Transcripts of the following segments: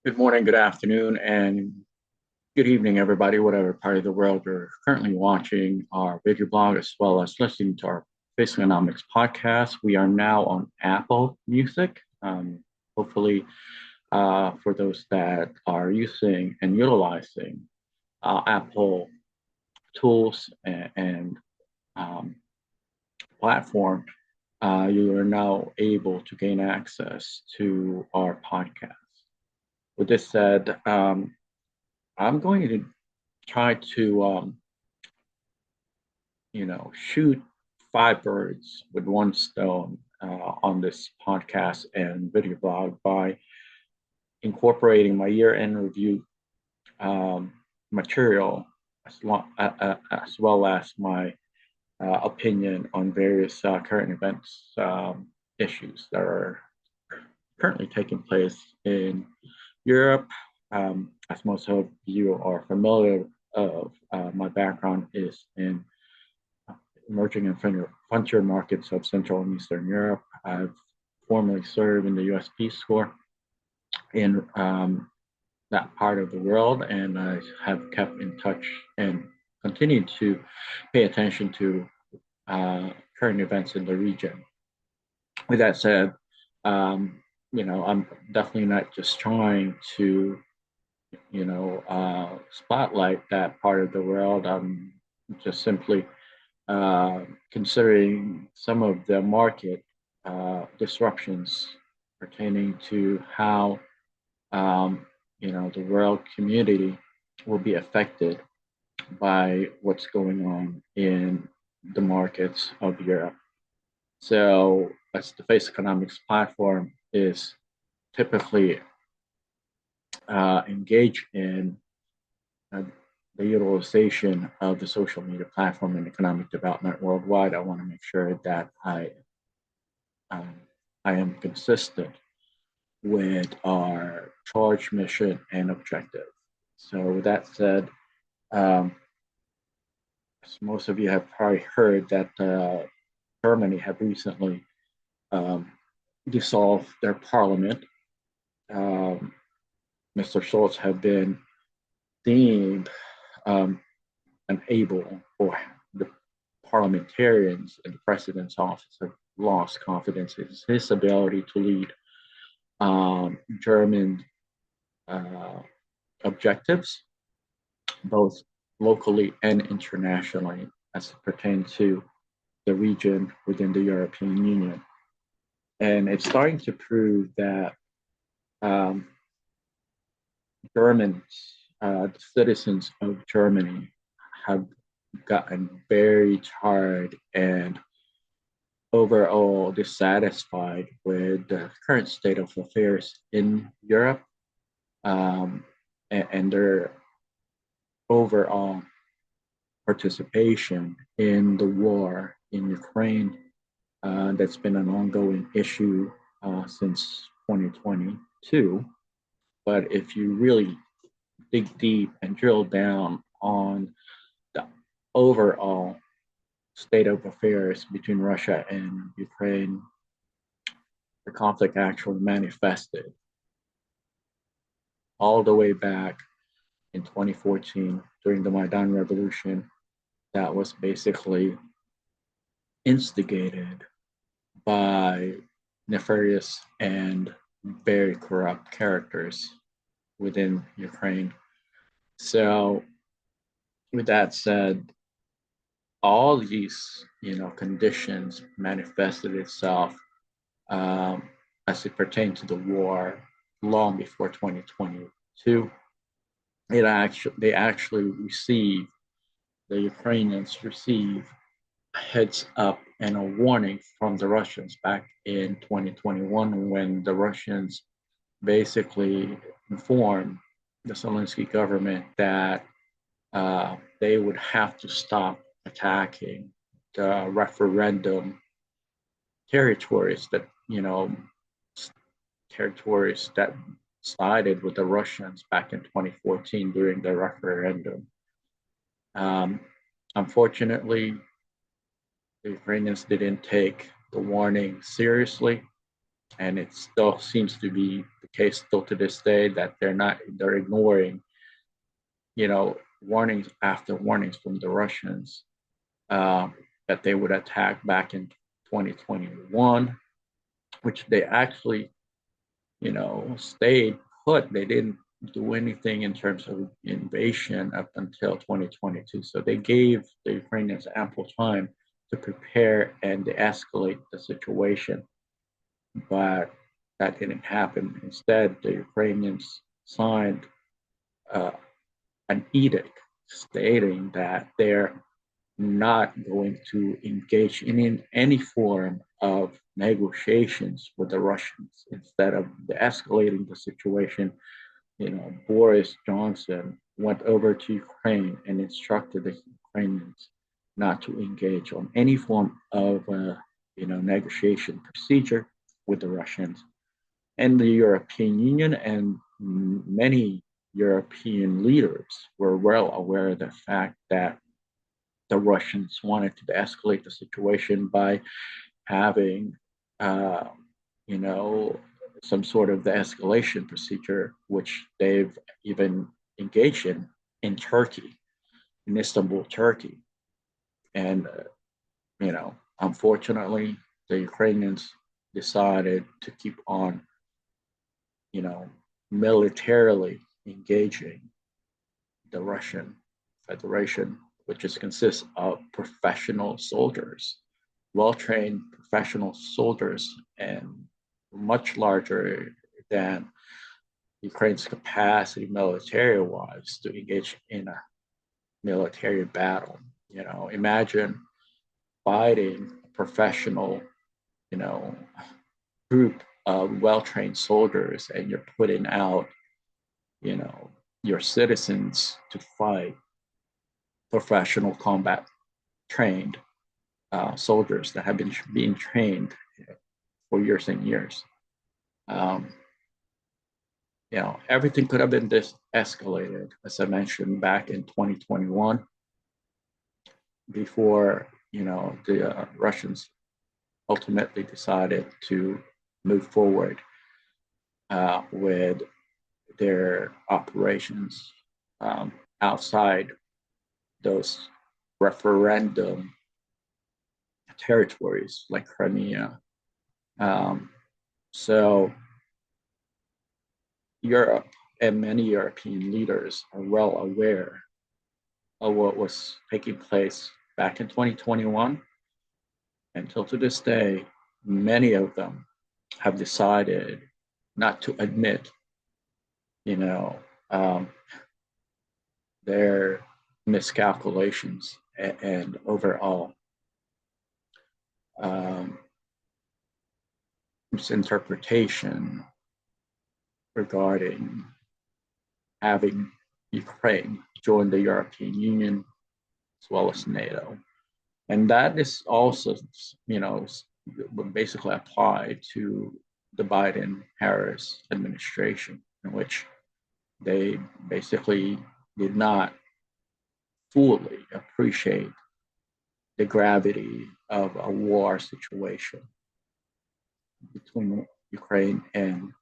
Good morning, good afternoon, and good evening, everybody, whatever part of the world you're currently watching our video blog as well as listening to our faceconomics podcast. We are now on Apple Music. Hopefully, for those that are using and utilizing Apple tools and um, platform, you are now able to gain access to our podcast. With this said, I'm going to try to shoot five birds with one stone on this podcast and video blog by incorporating my year-end review um, material as well as my opinion on various current events issues that are currently taking place in Europe. As most of you are familiar of, my background is in emerging and frontier markets of Central and Eastern Europe. I've formerly served in the U.S. Peace Corps in that part of the world, and I have kept in touch and continued to pay attention to current events in the region. With that said, I'm definitely not just trying to, spotlight that part of the world. I'm just simply considering some of the market disruptions pertaining to how the world community will be affected by what's going on in the markets of Europe. So, as the Face Economics platform is typically engaged in uh, the utilization of the social media platform and economic development worldwide, I want to make sure that um, I am consistent with our charge, mission, and objective. So, with that said, um, as most of you have probably heard that Germany have recently um, dissolved their parliament. Um, Mr. Schultz have been deemed um, unable, or the parliamentarians in the president's office have lost confidence in his ability to lead German uh, objectives, both locally and internationally, as it pertains to the region within the European Union. And it's starting to prove that um, Germans, the citizens of Germany, have gotten very tired and overall dissatisfied with the current state of affairs in Europe, um, and their overall participation in the war in Ukraine. That's been an ongoing issue since 2022. But if you really dig deep and drill down on the overall state of affairs between Russia and Ukraine, the conflict actually manifested all the way back in 2014 during the Maidan Revolution that was basically instigated by nefarious and very corrupt characters within Ukraine. So, with that said, all these conditions manifested itself as it pertained to the war long before 2022. They actually receive the Ukrainians receive a heads up and a warning from the Russians back in 2021 when the Russians basically informed the Zelensky government that they would have to stop attacking the referendum territories that territories that sided with the Russians back in 2014 during the referendum. Um, Unfortunately, the Ukrainians didn't take the warning seriously, and it still seems to be the case still to this day, that they're ignoring, warnings after warnings from the Russians, that they would attack back in 2021, which they actually, stayed put. They didn't do anything in terms of invasion up until 2022. So they gave the Ukrainians ample time to prepare and de-escalate the situation. But that didn't happen. Instead, the Ukrainians signed uh, an edict stating that they're not going to engage in any form of negotiations with the Russians. Instead of de-escalating the situation, Boris Johnson went over to Ukraine and instructed the Ukrainians not to engage on any form of, negotiation procedure with the Russians. And the European Union and many European leaders were well aware of the fact that the Russians wanted to escalate the situation by having, you know, some sort of the escalation procedure, which they've even engaged in Turkey, in Istanbul, Turkey. And, unfortunately, the Ukrainians decided to keep on, militarily engaging the Russian Federation, which just consists of professional soldiers, well-trained professional soldiers, and much larger than Ukraine's capacity military-wise to engage in a military battle. Imagine fighting a professional, group of well-trained soldiers, and you're putting out, your citizens to fight professional combat trained soldiers that have been being trained for years and years. Everything could have been escalated, as I mentioned, back in 2021, before the Russians ultimately decided to move forward with their operations outside those referendum territories like Crimea. So Europe and many European leaders are well aware of what was taking place back in 2021. Until to this day, many of them have decided not to admit, their miscalculations and overall misinterpretation regarding having Ukraine join the European Union as well as NATO. And that is also, basically applied to the Biden-Harris administration, in which they basically did not fully appreciate the gravity of a war situation between Ukraine and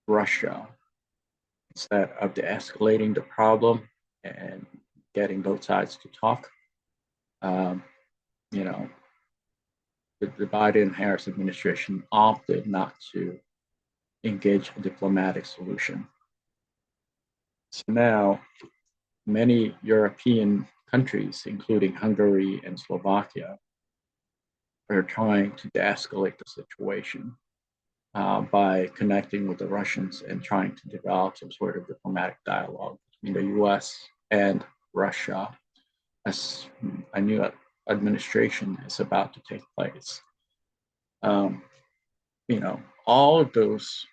Russia. Instead of de-escalating the problem and getting both sides to talk, the Biden-Harris administration opted not to engage a diplomatic solution. So now, many European countries, including Hungary and Slovakia, are trying to de-escalate the situation by connecting with the Russians and trying to develop some sort of diplomatic dialogue between the US and Russia, as a new administration is about to take place. All of those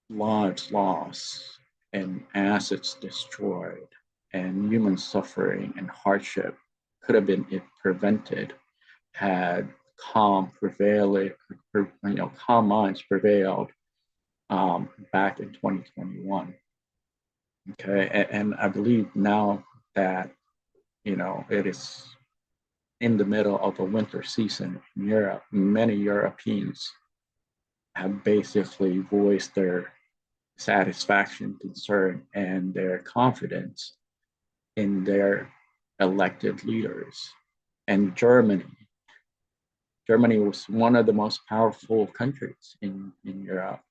lives lost and assets destroyed and human suffering and hardship could have been prevented had calm minds prevailed back in 2021. Okay, and I believe now that it is in the middle of a winter season in Europe, many Europeans have basically voiced their satisfaction, concern, and their confidence in their elected leaders. And Germany was one of the most powerful countries in Europe.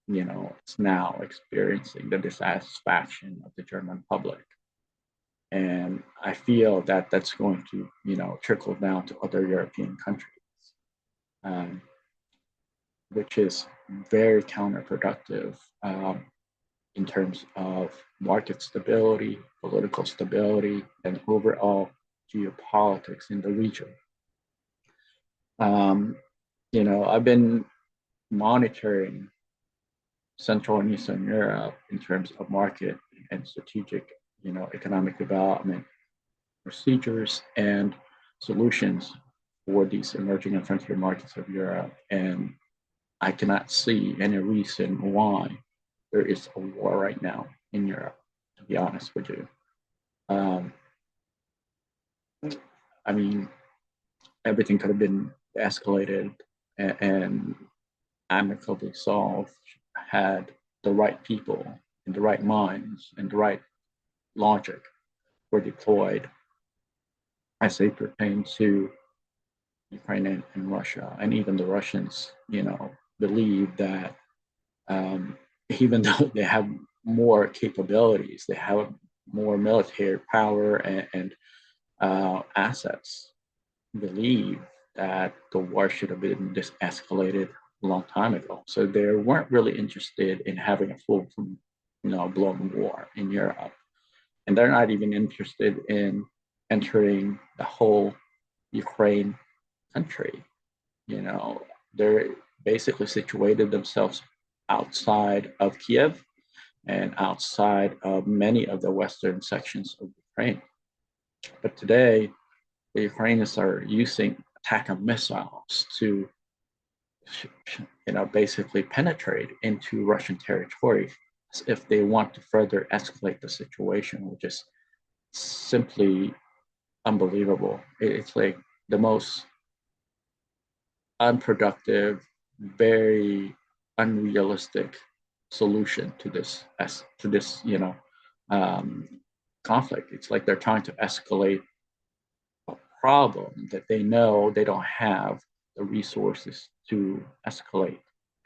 It's now experiencing the dissatisfaction of the German public. And I feel that that's going to, trickle down to other European countries, um, which is very counterproductive in terms of market stability, political stability, and overall geopolitics in the region. Um, I've been monitoring Central and Eastern Europe in terms of market and strategic, economic development procedures and solutions for these emerging and frontier markets of Europe. And I cannot see any reason why there is a war right now in Europe, to be honest with you. Um, I mean, everything could have been escalated and amicably solved had the right people and the right minds and the right logic were deployed as they pertain to Ukraine and Russia. And even the Russians, believe that even though they have more capabilities, they have more military power and assets, believe that the war should have been escalated a long time ago. So they weren't really interested in having a full, blown war in Europe, and they're not even interested in entering the whole Ukraine country. You know, they're basically situated themselves outside of Kiev and outside of many of the western sections of Ukraine. But today, the Ukrainians are using attack missiles to, basically penetrate into Russian territory as if they want to further escalate the situation, which is simply unbelievable. It's like the most unproductive, very unrealistic solution to this um, conflict. It's like they're trying to escalate a problem that they know they don't have the resources to escalate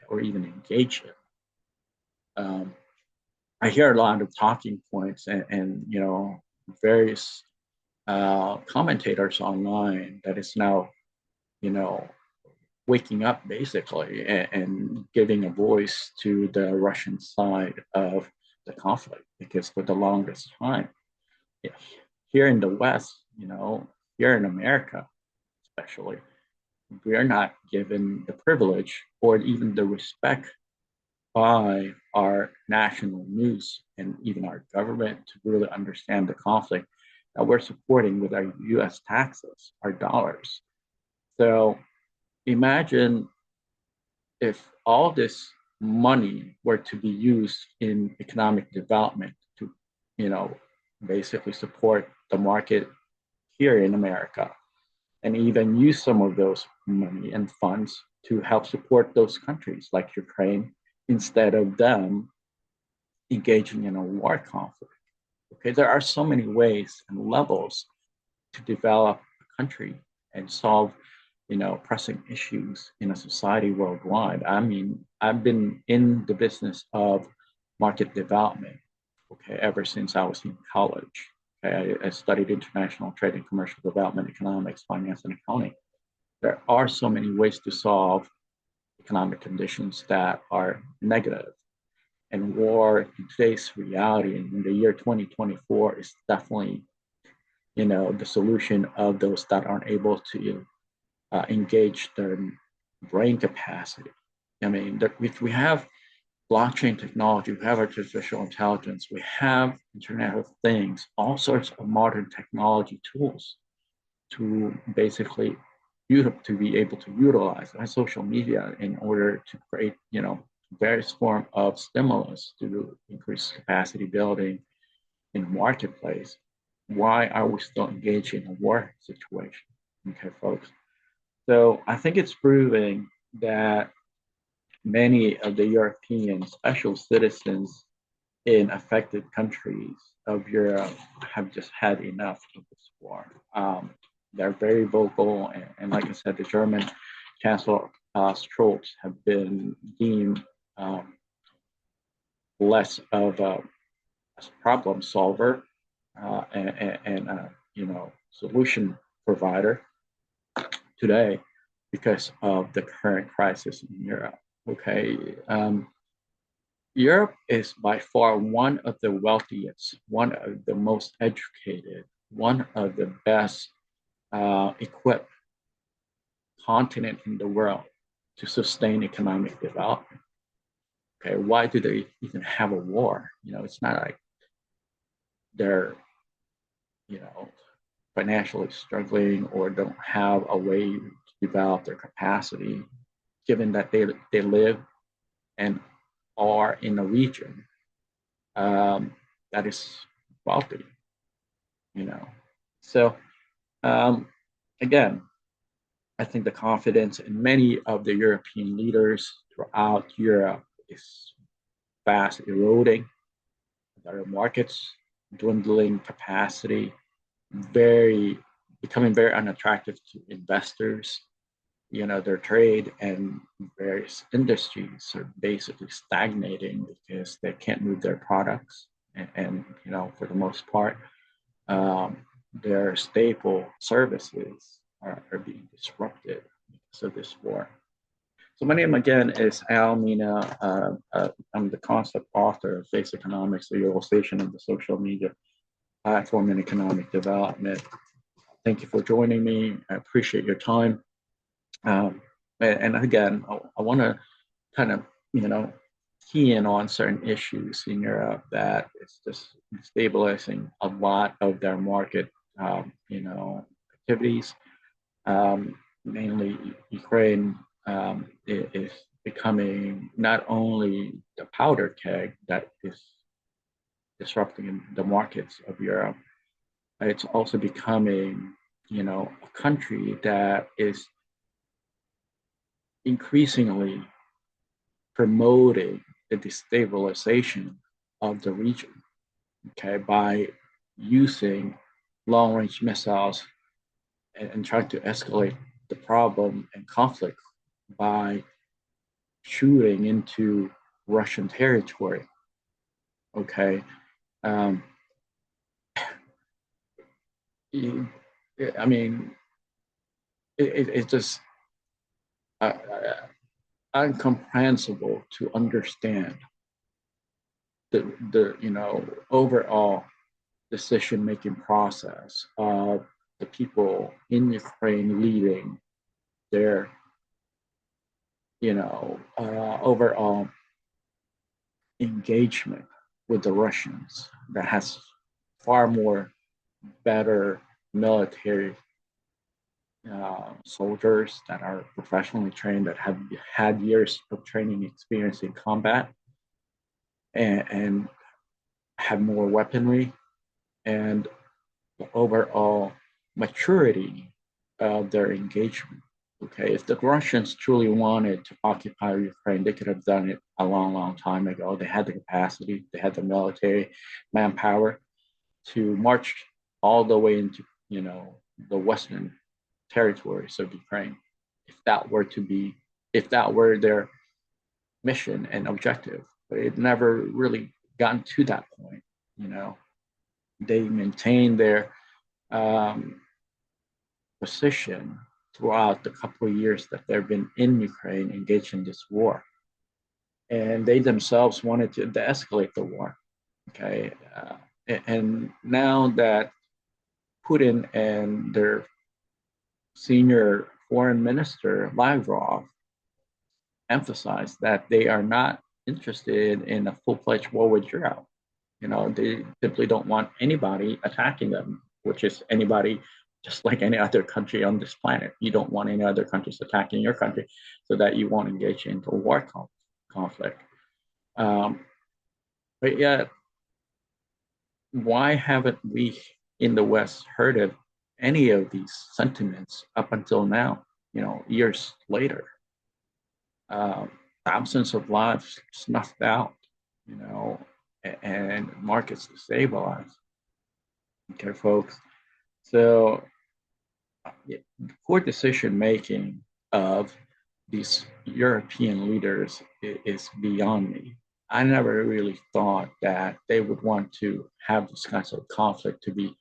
or even engage in. I hear a lot of talking points and various commentators online that is now you know waking up basically and giving a voice to the Russian side of the conflict, because for the longest time, yeah, here in the West, here in America especially, we are not given the privilege or even the respect by our national news and even our government to really understand the conflict that we're supporting with our US taxes, our dollars. So imagine if all this money were to be used in economic development to, you know, basically support the market here in America, and even use some of those money and funds to help support those countries like Ukraine instead of them engaging in a war conflict. Okay, there are so many ways and levels to develop a country and solve pressing issues in a society worldwide. I mean, I've been in the business of market development, okay, ever since I was in college. Okay, I studied international trade and commercial development, economics, finance, and accounting. There are so many ways to solve economic conditions that are negative. And war in today's reality in the year 2024 is definitely, the solution of those that aren't able to engage their brain capacity. I mean, if we have blockchain technology, we have artificial intelligence, we have Internet of Things, all sorts of modern technology tools to basically to be able to utilize social media in order to create, various form of stimulus to increase capacity building in the marketplace. Why are we still engaged in a war situation? Okay, folks. So I think it's proving that many of the European special citizens in affected countries of Europe have just had enough of this war. They're very vocal, and like I said, the German Chancellor Scholz have been deemed less of a problem solver and solution provider today because of the current crisis in Europe. Okay, Europe is by far one of the wealthiest, one of the most educated, one of the best equipped continent in the world to sustain economic development. Okay, why do they even have a war? It's not like they're, financially struggling or don't have a way to develop their capacity, given that they live and are in a region that is wealthy, you know. So again, I think the confidence in many of the European leaders throughout Europe is fast eroding. Their markets dwindling capacity, becoming very unattractive to investors. Their trade and various industries are basically stagnating because they can't move their products, and for the most part, their staple services are being disrupted because of this war. So my name again is Al Mina. I'm the concept author of Face Economics, the utilization of the social media platform in economic development. Thank you for joining me. I appreciate your time. And again, I want to kind of, key in on certain issues in Europe that is just stabilizing a lot of their market, activities. Mainly Ukraine is becoming not only the powder keg that is disrupting the markets of Europe, it's also becoming, a country that is increasingly promoting the destabilization of the region, okay, by using long-range missiles and trying to escalate the problem and conflict by shooting into Russian territory. Okay, I mean, it's just incomprehensible to understand the overall decision-making process of the people in Ukraine leading their overall engagement with the Russians that has far more better military soldiers that are professionally trained, that have had years of training experience in combat, and have more weaponry and the overall maturity of their engagement. Okay, if the Russians truly wanted to occupy Ukraine, they could have done it a long, long time ago. They had the capacity, they had the military manpower to march all the way into, the western territories of Ukraine. If that were their mission and objective, but it never really gotten to that point. They maintained their position throughout the couple of years that they've been in Ukraine engaged in this war. And they themselves wanted to de-escalate the war. Okay. And now that Putin and their senior foreign minister, Lavrov, emphasized that they are not interested in a full-fledged war with Europe. They simply don't want anybody attacking them, which is anybody, just like any other country on this planet. You don't want any other countries attacking your country so that you won't engage into a war conflict. But yet, why haven't we in the West heard of any of these sentiments up until now, years later? thousands of lives snuffed out, and markets destabilized. Okay, folks. So poor decision making of these European leaders is beyond me. I never really thought that they would want to have this kind of conflict to be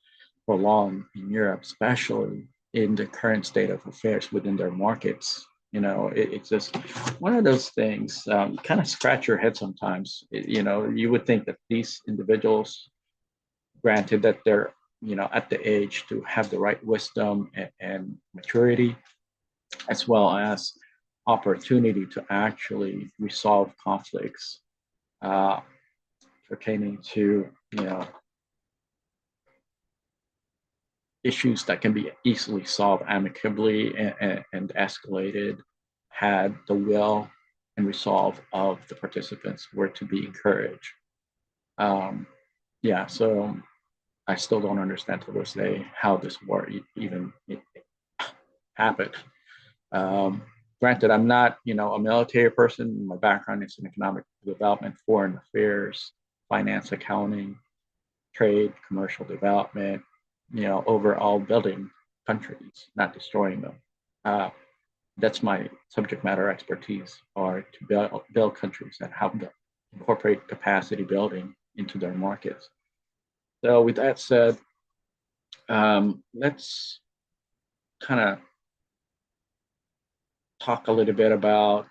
prolonged in Europe, especially in the current state of affairs within their markets. It's just one of those things. Kind of scratch your head sometimes. You would think that these individuals, granted that they're at the age to have the right wisdom and maturity, as well as opportunity to actually resolve conflicts uh, pertaining to issues that can be easily solved amicably and escalated, had the will and resolve of the participants were to be encouraged. Yeah, so I still don't understand to this day how this war even happened. Um, Granted, I'm not, a military person. My background is in economic development, foreign affairs, finance, accounting, trade, commercial development, overall building countries, not destroying them. That's my subject matter expertise, or to build countries that help them incorporate capacity building into their markets. So with that said, let's kind of talk a little bit about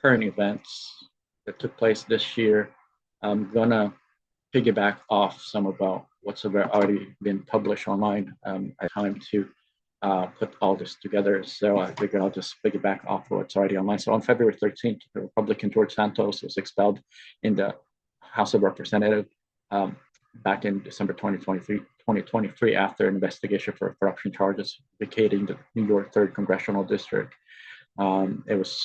current events that took place this year. I'm gonna piggyback off some about what's already been published online. I had time to put all this together, so I figured I'll just piggyback off what's already online. So on February 13th, the Republican George Santos was expelled in the House of Representatives back in December 2023 after an investigation for corruption charges vacating the New York 3rd Congressional District. It was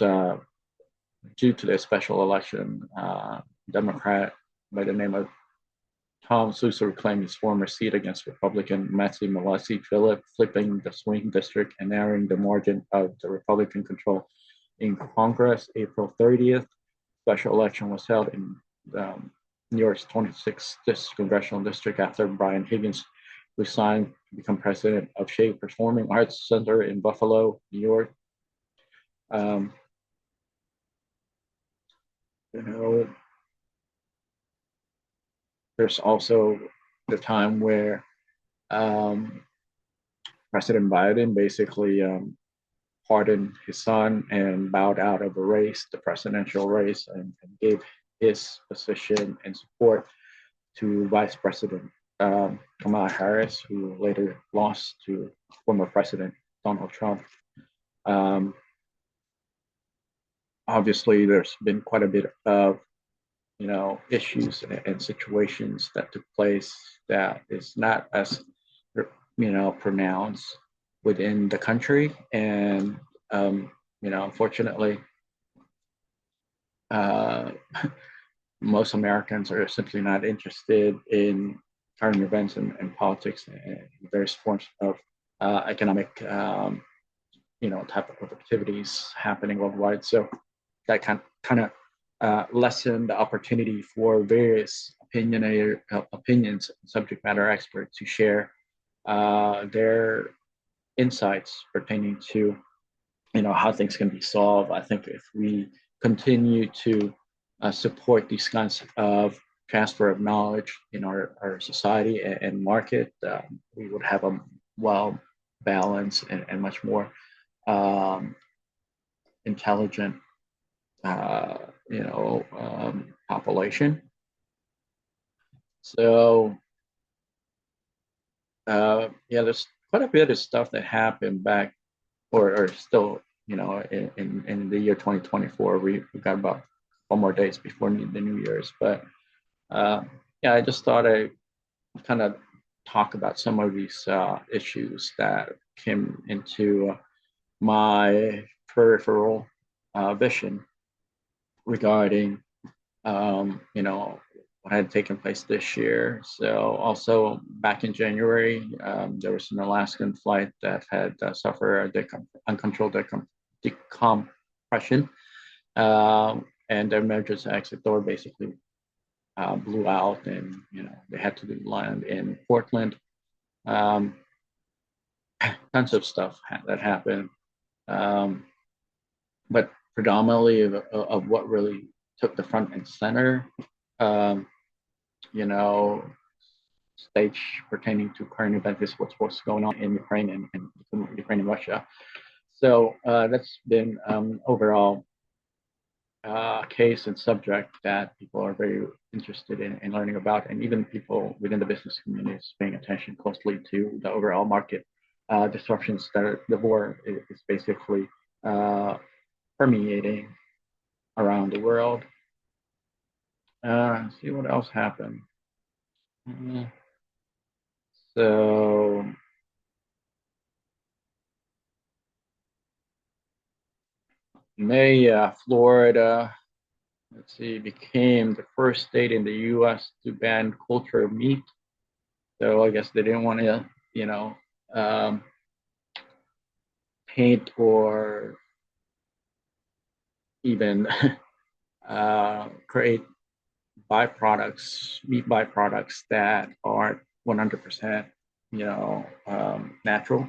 due to the special election, Democrat by the name of Tom Sousa reclaimed his former seat against Republican Matthew Malassi Phillip, flipping the swing district and narrowing the margin of the Republican control in Congress. April 30th, special election was held in New York's 26th congressional district after Brian Higgins resigned to become president of Shea Performing Arts Center in Buffalo, New York. There's also the time where President Biden basically pardoned his son and bowed out of a race, the presidential race, and gave his position and support to Vice President Kamala Harris, who later lost to former President Donald Trump. Obviously, there's been quite a bit of issues and situations that took place that is not as pronounced within the country, and unfortunately, most Americans are simply not interested in current events and politics and various forms of economic type of activities happening worldwide. So that kind of lessen the opportunity for various opinions, subject matter experts to share their insights pertaining to how things can be solved. I think if we continue to support these kinds of transfer of knowledge in our society and market, we would have a well balanced and much more intelligent population. So there's quite a bit of stuff that happened back or still in the year 2024. We got about 4 more days before the New Year's, but I just thought I kind of talk about some of these issues that came into my peripheral vision regarding what had taken place this year. So also back in January, there was an Alaskan flight that had suffered uncontrolled decompression and their emergency exit door basically blew out, and they had to land in Portland. Um, Tons of stuff that happened, um, but predominantly of what really took the front and center. Um, you know, Stage pertaining to current events is what's going on in Ukraine and Ukraine and Russia. So that's been overall case and subject that people are very interested in learning about, and even people within the business community is paying attention closely to the overall market disruptions that the war is basically uh, permeating around the world. See what else happened. So May, Florida, let's see, became the first state in the U.S. to ban cultured meat. So I guess they didn't want to, you know, um, paint or even create meat byproducts that aren't 100%, natural,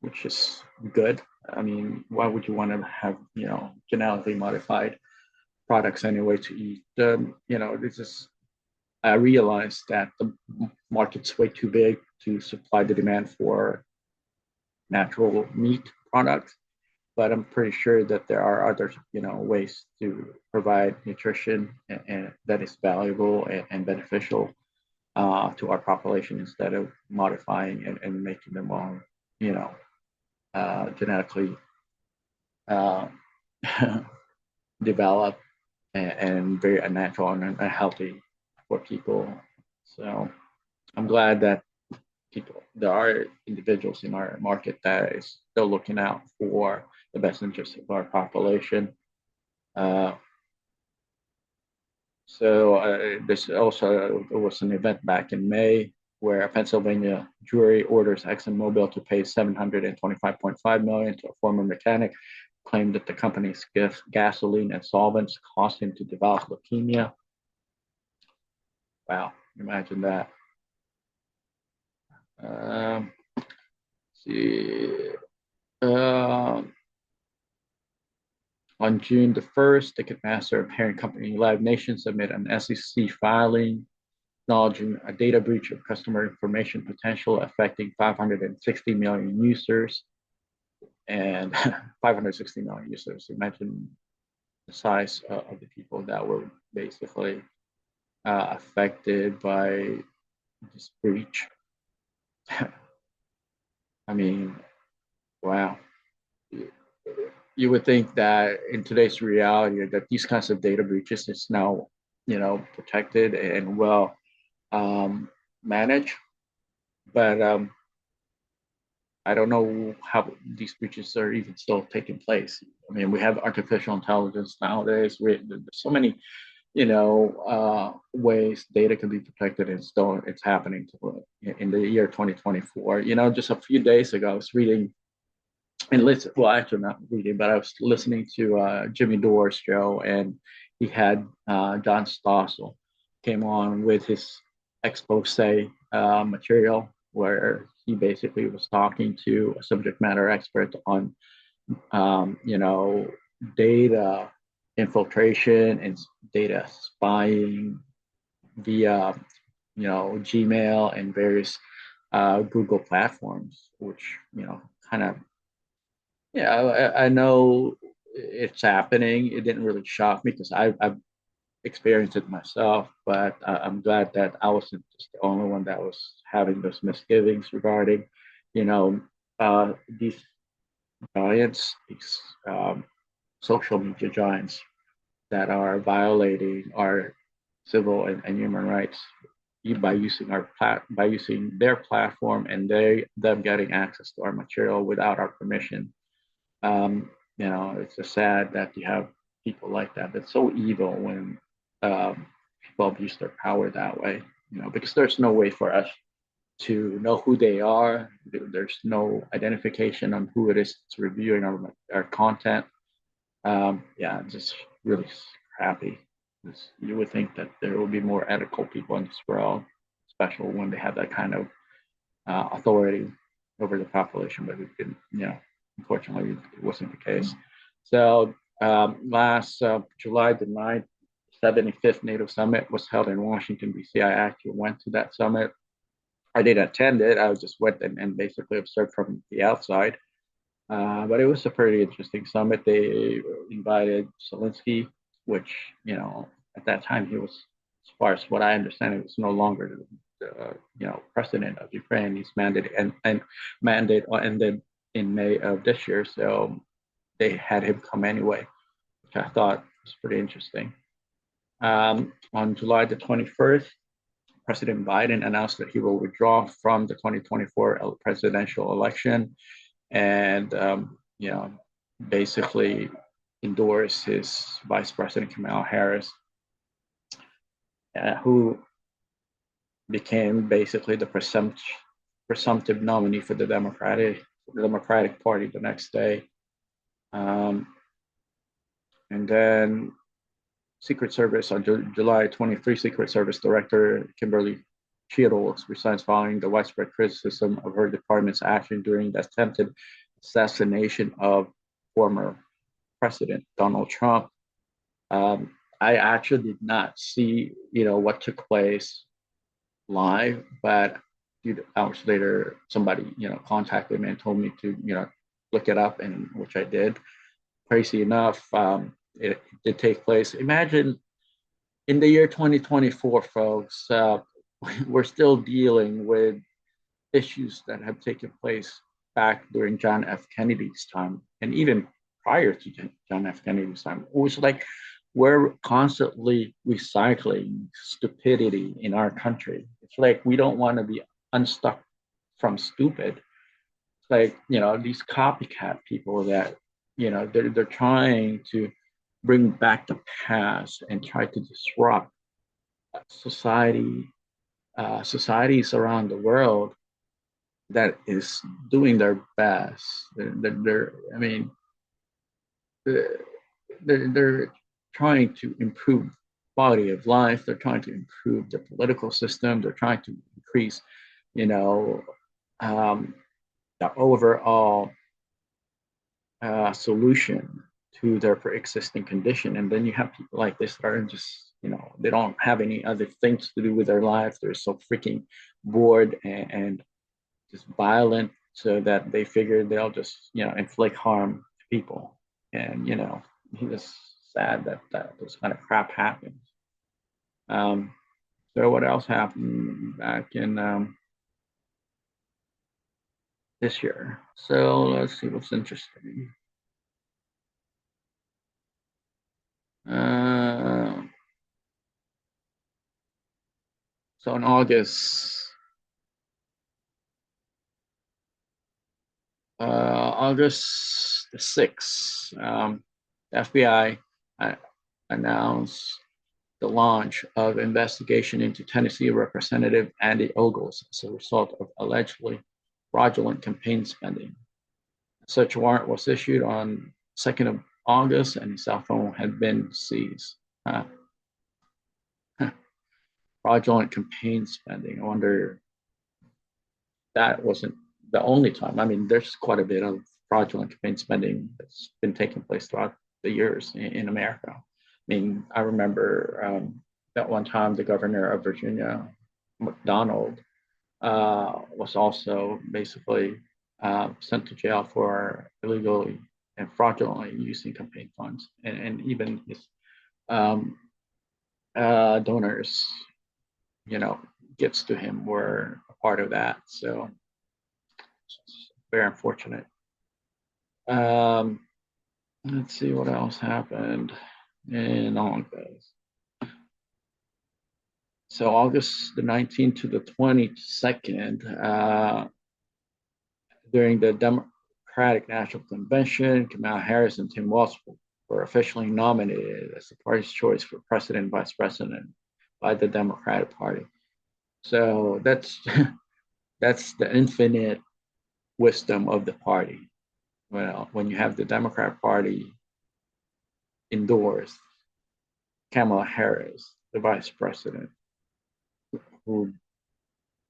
which is good. I mean, why would you want to have, genetically modified products anyway to eat? This is I realized that the market's way too big to supply the demand for natural meat products, but I'm pretty sure that there are other, ways to provide nutrition and that is valuable and beneficial to our population instead of modifying and making them all, genetically uh, developed and very unnatural and unhealthy for people. So I'm glad that there are individuals in our market that is still looking out for the best interests of our population. Uh, this also there was an event back in May where a Pennsylvania jury orders ExxonMobil to pay $725.5 million to a former mechanic, claimed that the company's gasoline and solvents caused him to develop leukemia. Wow, imagine that. See. Um, On June the 1st, Ticketmaster, parent company Live Nation, submitted an SEC filing acknowledging a data breach of customer information potential affecting 560 million users and 560 million users. Imagine the size of the people that were basically affected by this breach. I mean, wow. You would think that in today's reality that these kinds of data breaches is now, protected and well managed, but I don't know how these breaches are even still taking place. I mean, we have artificial intelligence nowadays. There's so many, ways data can be protected, and still it's happening in the year 2024. Just a few days ago, I was reading and listen. Well, actually, not reading, but I was listening to Jimmy Dore's show, and he had John Stossel came on with his expose material, where he basically was talking to a subject matter expert on, data infiltration and data spying via, Gmail and various Google platforms, which, kind of yeah, I know it's happening. It didn't really shock me because I've experienced it myself, but I'm glad that I wasn't just the only one that was having those misgivings regarding, these giants, these social media giants that are violating our civil and human rights by using by using their platform and them getting access to our material without our permission. It's just sad that you have people like that. That's so evil when people abuse their power that way. Because there's no way for us to know who they are. There's no identification on who it is that's reviewing our content. Yeah, just really crappy. You would think that there would be more ethical people in this world, especially when they have that kind of authority over the population, but it didn't, unfortunately, it wasn't the case. So last July the 9th, 75th NATO Summit was held in Washington, D.C. I actually went to that summit. I didn't attend it. I just went and basically observed from the outside. But it was a pretty interesting summit. They invited Zelensky, which, at that time he was, as far as what I understand, it was no longer the president of Ukraine. His mandate ended in May of this year, so they had him come anyway, which I thought was pretty interesting. On July the 21st, President Biden announced that he will withdraw from the 2024 presidential election and basically endorse his Vice President Kamala Harris, who became basically the presumptive nominee for the Democratic Party the next day. And then Secret Service on July 23, Secret Service Director Kimberly Shields resigns following the widespread criticism of her department's action during the attempted assassination of former President Donald Trump. I actually did not see, what took place live, but a few hours later, somebody, contacted me and told me to, look it up, and which I did. Crazy enough, it did take place. Imagine in the year 2024, folks, we're still dealing with issues that have taken place back during John F. Kennedy's time, and even prior to John F. Kennedy's time. It was like we're constantly recycling stupidity in our country. It's like we don't want to be unstuck from stupid. It's like, these copycat people that, they're trying to bring back the past and try to disrupt societies around the world that is doing their best. I mean, they're trying to improve quality of life. They're trying to improve the political system. They're trying to increase, the overall solution to their pre-existing condition. And then you have people like this that are just, they don't have any other things to do with their life. They're so freaking bored and just violent, so that they figure they'll just, inflict harm to people. And, it's sad that this kind of crap happens. So what else happened back in this year? So let's see what's interesting. So in August the 6th, the FBI announced the launch of investigation into Tennessee Representative Andy Ogles as a result of allegedly fraudulent campaign spending. Such warrant was issued on 2nd of August, and his cell phone had been seized. Fraudulent campaign spending. I wonder that wasn't the only time. I mean, there's quite a bit of fraudulent campaign spending that's been taking place throughout the years in America. I mean, I remember that one time the governor of Virginia, McDonald, was also basically sent to jail for illegally and fraudulently using campaign funds, and even his donors, gifts to him were a part of that. So it's very unfortunate. Let's see what else happened in August. So August the 19th to the 22nd, during the Democratic National Convention, Kamala Harris and Tim Walz were officially nominated as the party's choice for president and vice president by the Democratic Party. So that's that's the infinite wisdom of the party. Well, when you have the Democrat Party endorsed Kamala Harris, the vice president, who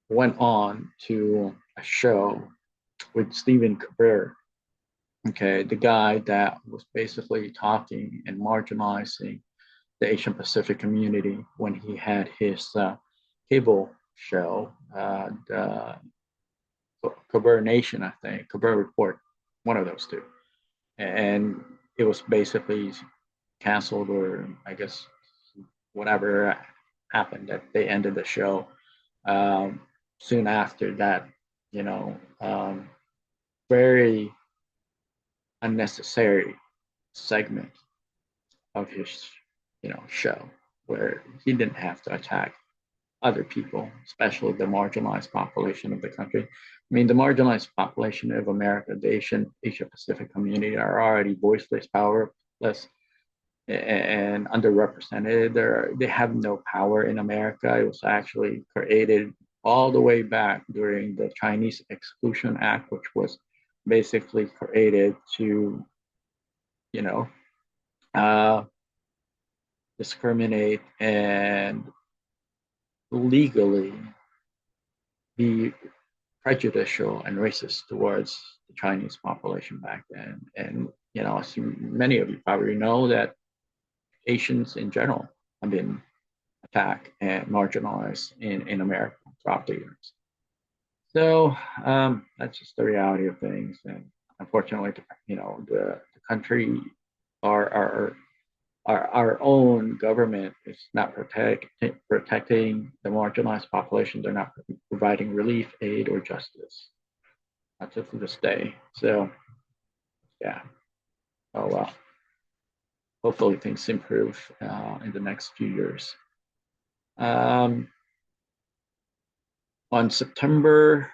went on to a show with Stephen Colbert. Okay, the guy that was basically talking and marginalizing the Asian Pacific community when he had his cable show, the Colbert Nation, I think, Colbert Report, one of those two. And it was basically canceled, or I guess whatever happened, that they ended the show um, soon after that. You know, very unnecessary segment of his, show, where he didn't have to attack other people, especially the marginalized population of the country. I mean, the marginalized population of America, the Asia Pacific community, are already voiceless, powerless, and underrepresented. They have no power in America. It was actually created all the way back during the Chinese Exclusion Act, which was basically created to, you know, uh, discriminate and legally be prejudicial and racist towards the Chinese population back then. And, as many of you probably know, that Asians in general have been attacked and marginalized in America throughout the years. So that's just the reality of things. And unfortunately, the country, our our own government is not protecting the marginalized population. They're not providing relief, aid, or justice, not to this day. So, yeah. Oh, well. Hopefully things improve in the next few years. Um, on September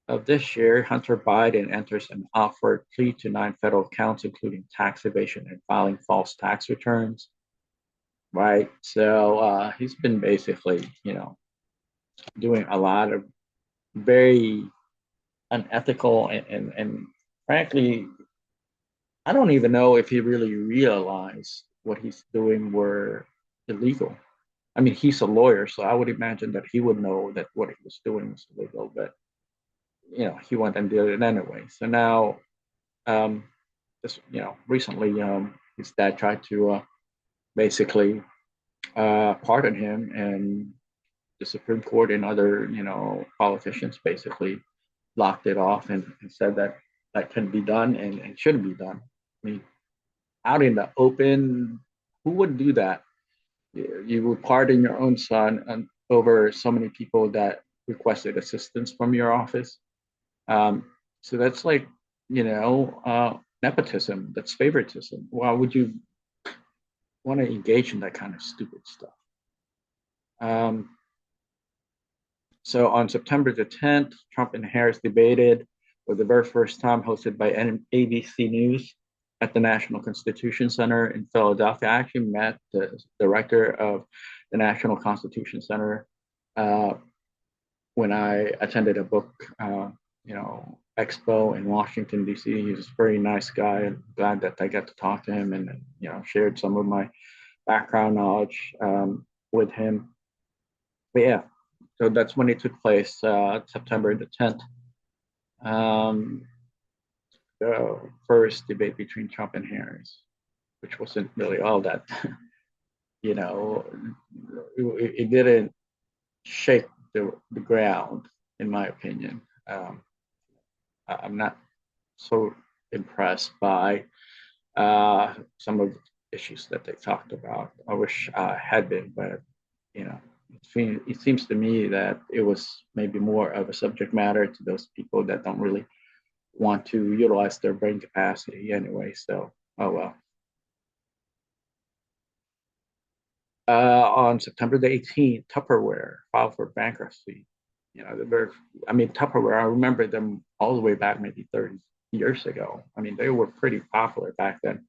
of this year, Hunter Biden enters an offered plea to 9 federal counts, including tax evasion and filing false tax returns. Right. So he's been basically, doing a lot of very unethical and frankly, I don't even know if he really realized what he's doing were illegal. I mean, he's a lawyer, so I would imagine that he would know that what he was doing was illegal, but he went and did it anyway. So now, um, just recently, his dad tried to basically pardon him, and the Supreme Court and other politicians basically locked it off and said that that can be done and shouldn't be done. I mean, out in the open, who would do that? You would pardon your own son over so many people that requested assistance from your office. So that's like, nepotism. That's favoritism. Why would you want to engage in that kind of stupid stuff? Um, so on September the 10th, Trump and Harris debated for the very first time, hosted by ABC News at the National Constitution Center in Philadelphia. I actually met the director of the National Constitution Center when I attended a book, expo in Washington, D.C. He's a very nice guy. I'm glad that I got to talk to him and, shared some of my background knowledge with him. But yeah, so that's when it took place, September the 10th. The first debate between Trump and Harris, which wasn't really all that, you know, it didn't shake the ground, in my opinion. I'm not so impressed by some of the issues that they talked about. I wish I had been, but it seems to me that it was maybe more of a subject matter to those people that don't really want to utilize their brain capacity anyway. So, oh well. On September the 18th, Tupperware filed for bankruptcy. Tupperware, I remember them all the way back maybe 30 years ago. I mean, they were pretty popular back then.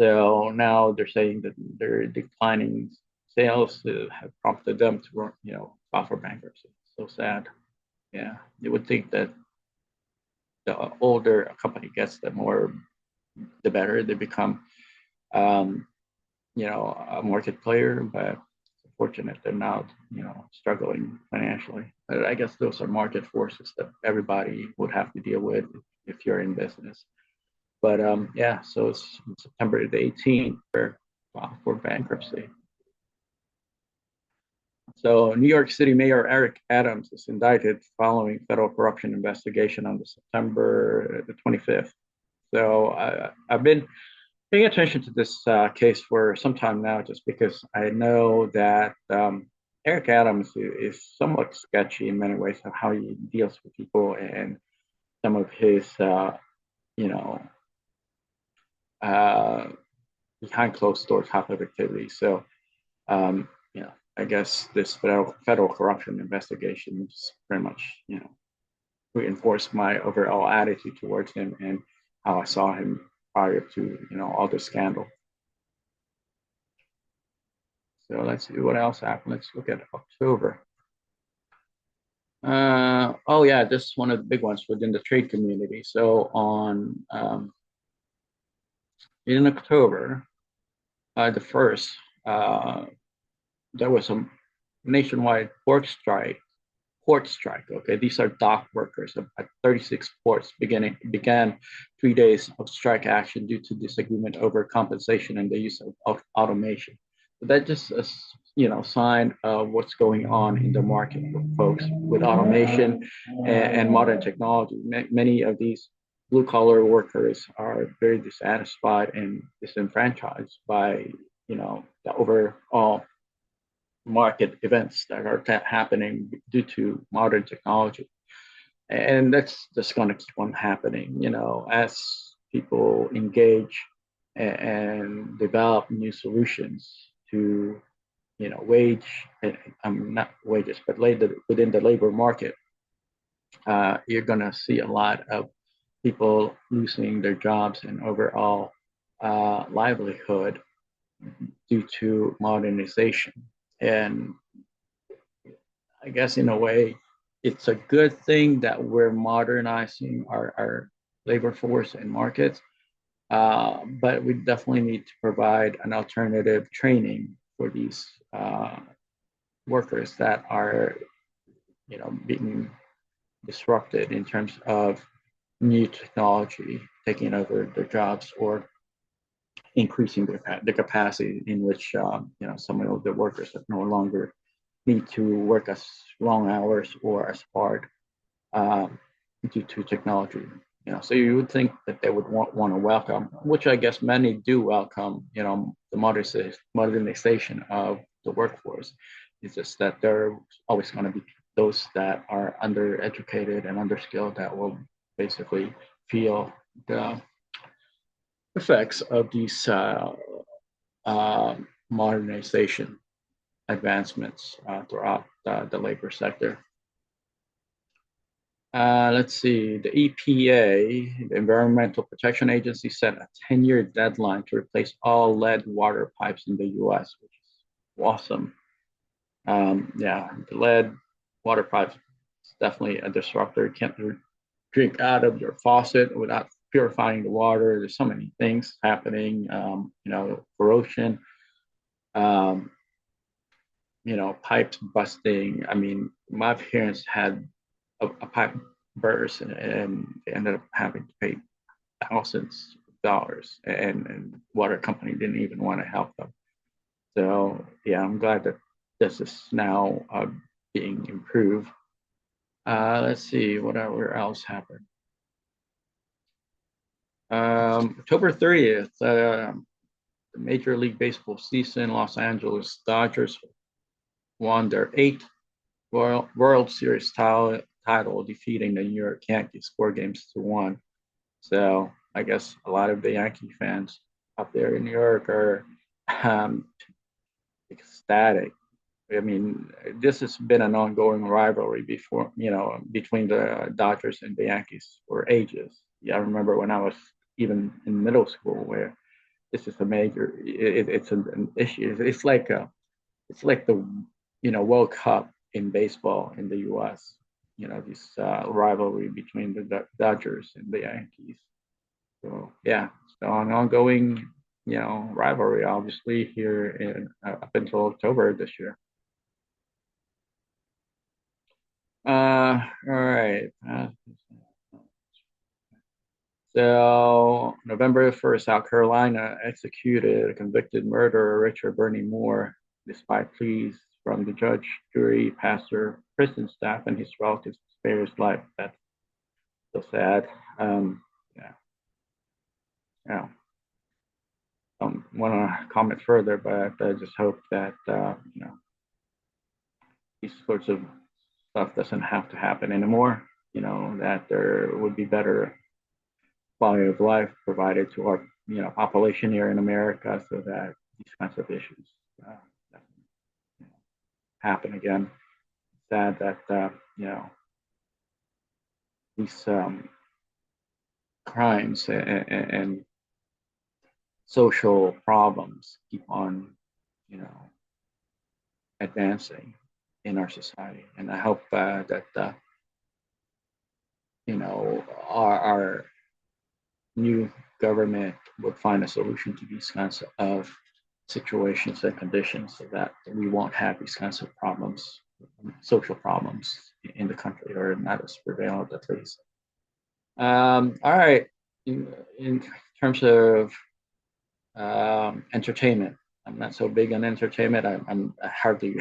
So now they're saying that their declining sales have prompted them to, file for bankruptcy. So sad. Yeah, you would think that the older a company gets, the better they become. Um, a market player, but fortunate they're not, struggling financially. But I guess those are market forces that everybody would have to deal with if you're in business. But yeah, so it's September the 18th for bankruptcy. So New York City Mayor Eric Adams is indicted following federal corruption investigation on September the 25th. So I've been paying attention to this case for some time now, just because I know that Eric Adams is somewhat sketchy in many ways of how he deals with people and some of his, you know, uh, behind closed door type of activities. So, um, I guess this federal corruption investigation just pretty much, reinforced my overall attitude towards him and how I saw him prior to, all this scandal. So let's see what else happened. Let's look at October. Oh yeah, this is one of the big ones within the trade community. So on in October, the first, uh, there was a nationwide port strike. Okay, these are dock workers at 36 ports began 3 days of strike action due to disagreement over compensation and the use of automation. So that just is, sign of what's going on in the market, folks, with automation and modern technology. Many of these blue collar workers are very dissatisfied and disenfranchised by the overall market events that are happening due to modern technology. And that's just going to keep on happening, as people engage and develop new solutions to, wage, not wages, but within the labor market. You're going to see a lot of people losing their jobs and overall livelihood due to modernization. And I guess in a way, it's a good thing that we're modernizing our labor force and markets, but we definitely need to provide an alternative training for these workers that are, being disrupted in terms of new technology taking over their jobs or increasing the capacity in which some of the workers that no longer need to work as long hours or as hard um, due to technology. So you would think that they would want to welcome, which I guess many do welcome, the modernization of the workforce. It's just that there are always going to be those that are undereducated and underskilled that will basically feel the effects of these modernization advancements throughout the labor sector. Let's see, the EPA, the Environmental Protection Agency, set a 10-year deadline to replace all lead water pipes in the US, which is awesome. Yeah, the lead water pipes is definitely a disruptor. You can't drink out of your faucet without purifying the water. There's so many things happening, corrosion, um, pipes busting. I mean, my parents had a pipe burst and they ended up having to pay thousands of dollars, and water company didn't even want to help them. So yeah, I'm glad that this is now being improved. Let's see whatever else happened. October 30th, the Major League Baseball season, Los Angeles Dodgers won their eighth World Series title, defeating the New York Yankees 4 games to 1. So I guess a lot of the Yankee fans up there in New York are um, ecstatic. I mean, this has been an ongoing rivalry between the Dodgers and the Yankees for ages. Yeah, I remember when I was even in middle school where this is a major, it's an issue. It's like the, World Cup in baseball in the U.S. This rivalry between the Dodgers and the Yankees. So yeah, it's an ongoing rivalry, obviously, here in up until October this year. All right. So November 1st, South Carolina executed a convicted murderer, Richard Bernie Moore, despite pleas from the judge, jury, pastor, prison staff, and his relatives to spare his life. That's so sad. Yeah, yeah. Don't want to comment further, but I just hope that these sorts of stuff doesn't have to happen anymore. That there would be better quality of life provided to our population here in America, so that these kinds of issues uh, happen again. Sad that these crimes and social problems keep on you know advancing in our society, and I hope that our new government would find a solution to these kinds of situations and conditions, so that we won't have these kinds of problems, social problems in the country, or not as prevalent at least. All right. In terms of entertainment, I'm not so big on entertainment. I hardly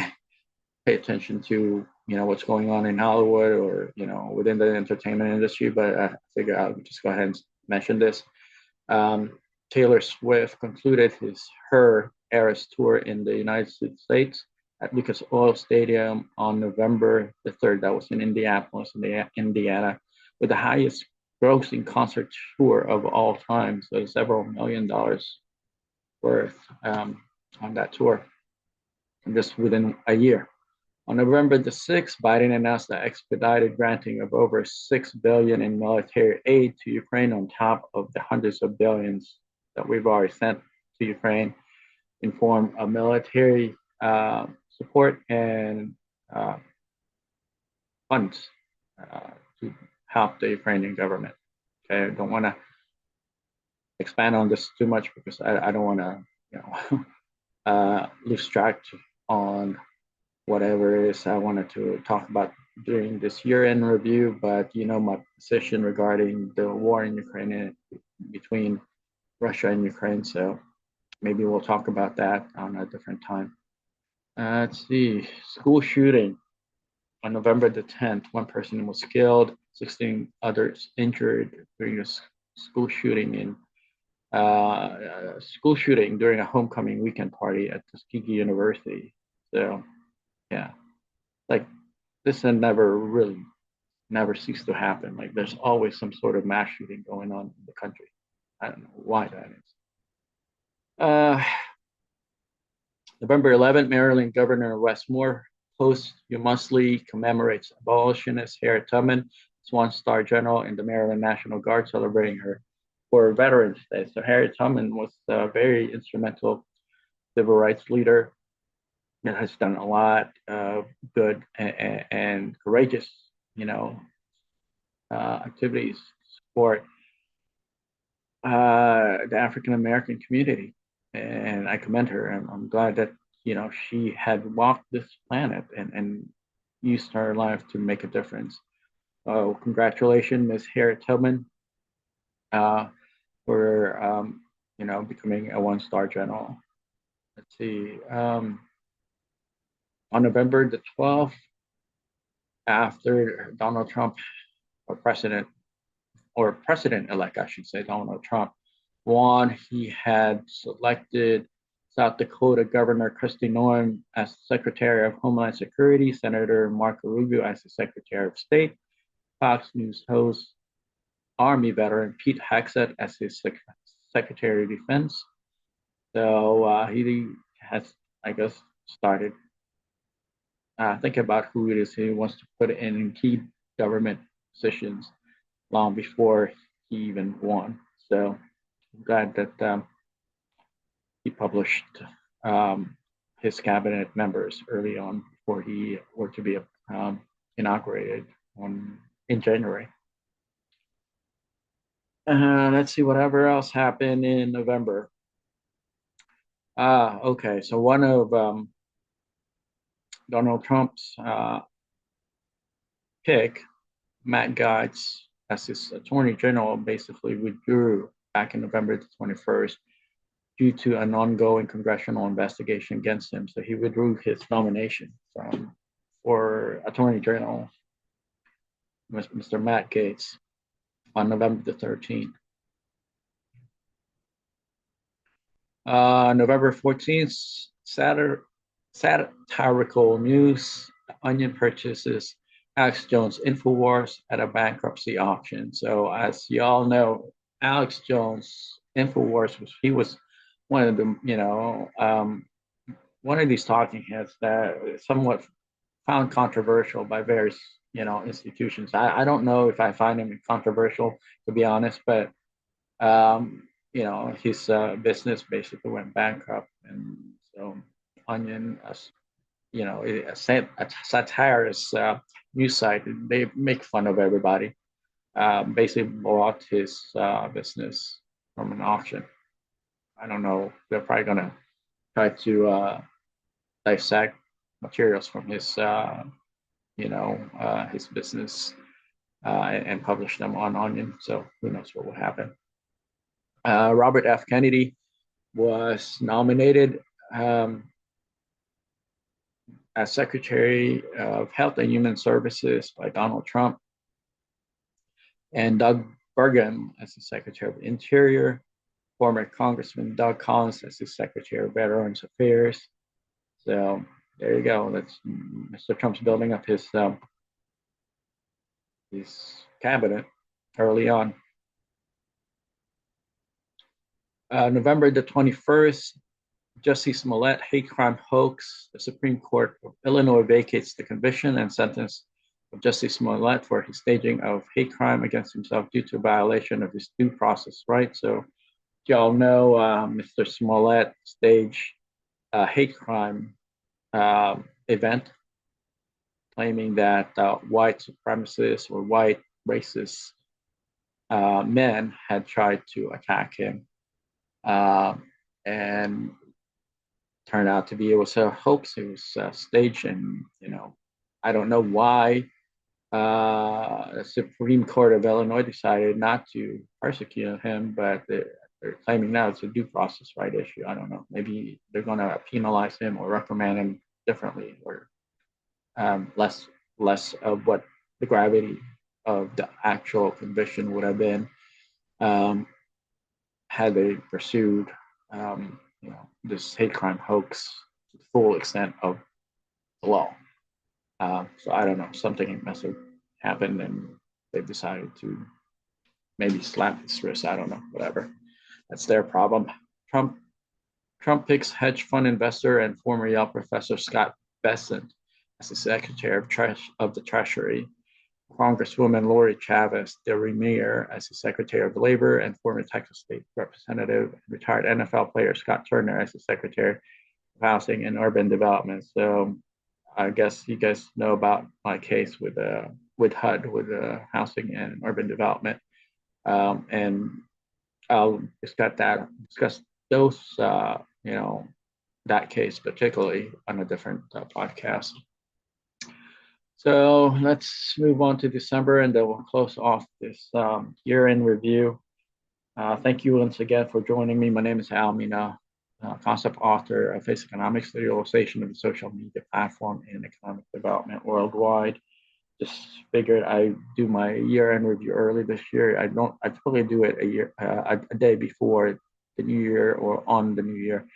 pay attention to what's going on in Hollywood, or within the entertainment industry. But I figure I'll just go ahead and mention this. Um, Taylor Swift concluded her Eras tour in the United States at Lucas Oil Stadium on November the 3rd. That was in Indianapolis, Indiana, with the highest grossing concert tour of all time. So several $1 million worth on that tour, and just within a year. On November the 6th, Biden announced the expedited granting of over $6 billion in military aid to Ukraine, on top of the hundreds of billions that we've already sent to Ukraine in form of military support and uh, funds to help the Ukrainian government. Okay, I don't want to expand on this too much, because I don't want to, lose track on whatever it is I wanted to talk about during this year-end review. But my position regarding the war in Ukraine, between Russia and Ukraine. So maybe we'll talk about that on a different time. Let's see. School shooting on November the 10th. One person was killed, 16 others injured during a school shooting during a homecoming weekend party at Tuskegee University. So yeah, like this had never ceased to happen. Like there's always some sort of mass shooting going on in the country. I don't know why that is. Uh, November 11th, Maryland Governor Wes Moore posthumously commemorates abolitionist Harriet Tubman, one-star general in the Maryland National Guard, celebrating her for Veterans Day. So Harriet Tubman was a very instrumental civil rights leader that has done a lot of good and courageous, activities for the African American community, and I commend her. I'm glad that she had walked this planet and used her life to make a difference. Oh, congratulations, Miss Harriet Tubman, uh, for becoming a one-star general. Let's see. On November the 12th, after Donald Trump, or President-elect, I should say, Donald Trump won, he had selected South Dakota Governor Kristi Noem as Secretary of Homeland Security, Senator Marco Rubio as the Secretary of State, Fox News host Army veteran Pete Hegseth as his Secretary of Defense. So he has, I guess, started thinking about who it is he wants to put in key government positions long before he even won. So I'm glad that he published um, his cabinet members early on before he were to be inaugurated in January. Let's see whatever else happened in November. Okay. So one of Donald Trump's pick, Matt Gaetz, as his attorney general, basically withdrew back in November the 21st due to an ongoing congressional investigation against him. So he withdrew his nomination for attorney general, Mr. Matt Gaetz, on November the 13th. November 14th, satirical news. The Onion purchases Alex Jones Infowars at a bankruptcy auction. So, as you all know, Alex Jones Infowars was one of the one of these talking heads that is somewhat found controversial by various institutions. I don't know if I find him controversial, to be honest, but his business basically went bankrupt, and so Onion, a satirist news site, they make fun of everybody. Basically, bought his business from an auction. I don't know. They're probably gonna try to dissect materials from his business and publish them on Onion. So who knows what will happen? Robert F. Kennedy was nominated as Secretary of Health and Human Services by Donald Trump, and Doug Burgum as the Secretary of Interior, former Congressman Doug Collins as the Secretary of Veterans Affairs. So there you go. That's Mr. Trump's building up his cabinet early on. November the 21st, Jussie Smollett hate crime hoax. The Supreme Court of Illinois vacates the conviction and sentence of Jussie Smollett for his staging of hate crime against himself due to violation of his due process rights. So, y'all know Mr. Smollett staged a hate crime event claiming that white supremacists or white racist men had tried to attack him. And turned out to be it was a hoax. It was staged, and I don't know why the Supreme Court of Illinois decided not to persecute him, but they're claiming now it's a due process right issue. I don't know. Maybe they're going to penalize him or reprimand him differently, or less of what the gravity of the actual conviction would have been had they pursued this hate crime hoax to the full extent of the law. So I don't know, something must have happened, and they've decided to maybe slap his wrist. I don't know, whatever. That's their problem. Trump picks hedge fund investor and former Yale professor Scott Bessent as the Secretary of the Treasury. Congresswoman Lori Chavez de Remier as the Secretary of Labor, and former Texas State Representative and retired NFL player Scott Turner as the Secretary of Housing and Urban Development. So I guess you guys know about my case with HUD, with Housing and Urban Development, and I'll discuss those that case particularly on a different podcast. So let's move on to December, and then we'll close off this year-end review. Thank you once again for joining me. My name is Al Mina, concept author of Faceconomics, the realization of the social media platform in economic development worldwide. Just figured I'd do my year-end review early this year. I typically do it a day before the new year or on the new year.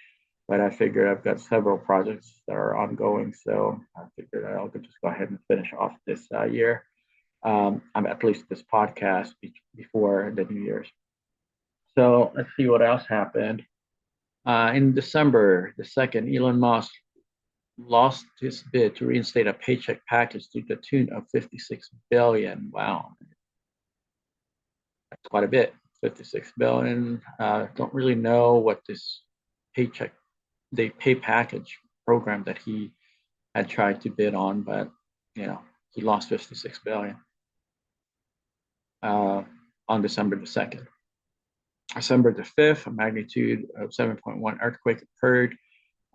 But I figured I've got several projects that are ongoing, so I figured I'll just go ahead and finish off this year. I'm at least this podcast before the New Year's. So let's see what else happened. In December the 2nd, Elon Musk lost his bid to reinstate a paycheck package to the tune of $56 billion. Wow, that's quite a bit. $56 billion. Don't really know what this the pay package program that he had tried to bid on, but he lost $56 billion on December the 2nd. December the 5th, a magnitude of 7.1 earthquake occurred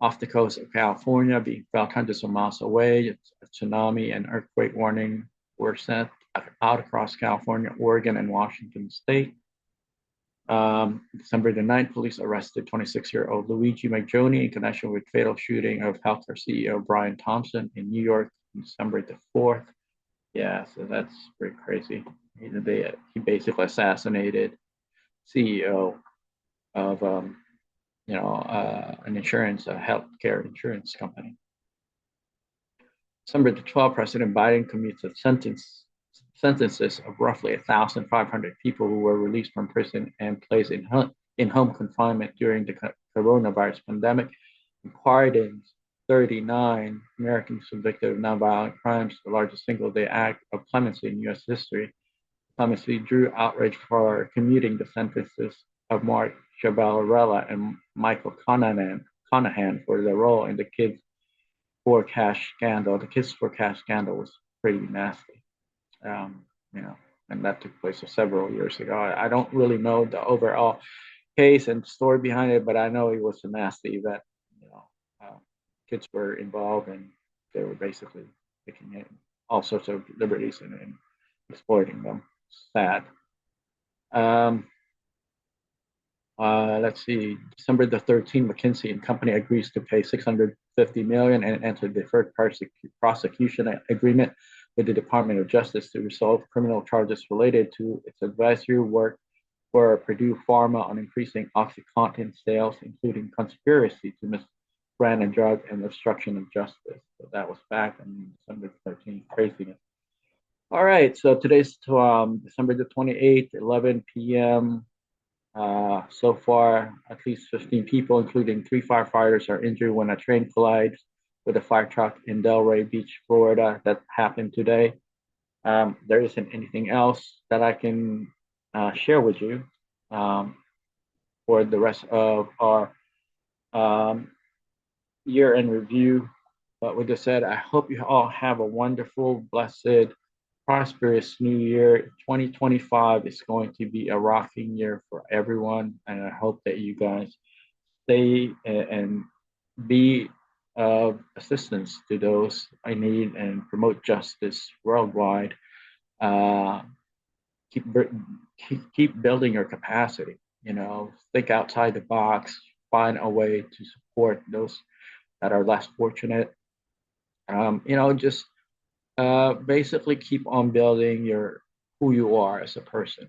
off the coast of California, being felt hundreds of miles away. A tsunami and earthquake warning were sent out across California, Oregon, and Washington state. December the 9th, police arrested 26-year-old Luigi Maglione in connection with fatal shooting of healthcare CEO Brian Thompson in New York on December the 4th. Yeah, so that's pretty crazy. He basically assassinated CEO of an insurance, a healthcare insurance company. December the 12th, President Biden commutes a sentences of roughly 1,500 people who were released from prison and placed in home confinement during the coronavirus pandemic, and pardons 39 Americans convicted of nonviolent crimes, the largest single-day act of clemency in U.S. history. Clemency drew outrage for commuting the sentences of Mark Chaballarella and Michael Conahan for their role in the Kids for Cash scandal. The Kids for Cash scandal was pretty nasty, you know, and that took place several years ago. I don't really know the overall case and story behind it, but I know it was a nasty event. You know, kids were involved and they were basically taking in all sorts of liberties and exploiting them. Sad. Um, let's see. December the 13th, McKinsey and Company agrees to pay $650 million and enter deferred prosecution agreement with the Department of Justice to resolve criminal charges related to its advisory work for Purdue Pharma on increasing OxyContin sales, including conspiracy to misbrand a drug and obstruction of justice. So that was back on December 13th. Craziness. All right, so today's December the 28th, 11 p.m. So far, at least 15 people, including 3 firefighters, are injured when a train collides with a fire truck in Delray Beach, Florida. That happened today. There isn't anything else that I can share with you for the rest of our year in review. But with this said, I hope you all have a wonderful, blessed, prosperous new year. 2025 is going to be a rocking year for everyone. And I hope that you guys stay and be of assistance to those I need and promote justice worldwide. Uh, keep, keep building your capacity, you know, think outside the box, find a way to support those that are less fortunate. Just basically keep on building your who you are as a person.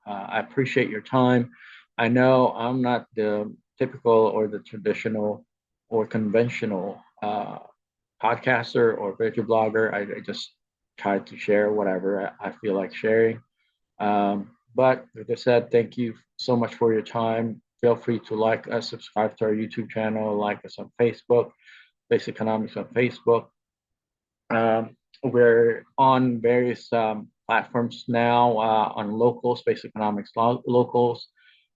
I appreciate your time. I know I'm not the typical or the traditional or conventional podcaster or video blogger. I just try to share whatever I feel like sharing. But like I said, thank you so much for your time. Feel free to like us, subscribe to our YouTube channel, like us on Facebook, Face Economics on Facebook. We're on various platforms now on locals, Space Economics locals,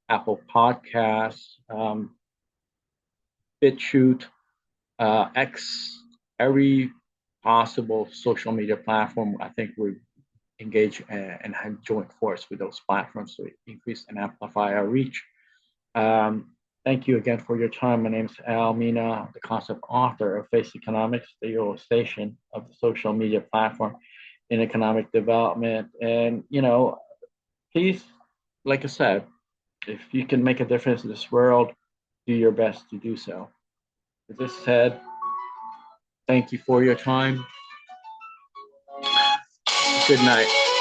Apple Podcasts, BitChute, X, every possible social media platform. I think we engage and have joint force with those platforms to increase and amplify our reach. Thank you again for your time. My name is Al Mina, the concept author of Face Economics, the utilization of the social media platform in economic development. And, please, like I said, if you can make a difference in this world, do your best to do so. With this said, thank you for your time. Good night.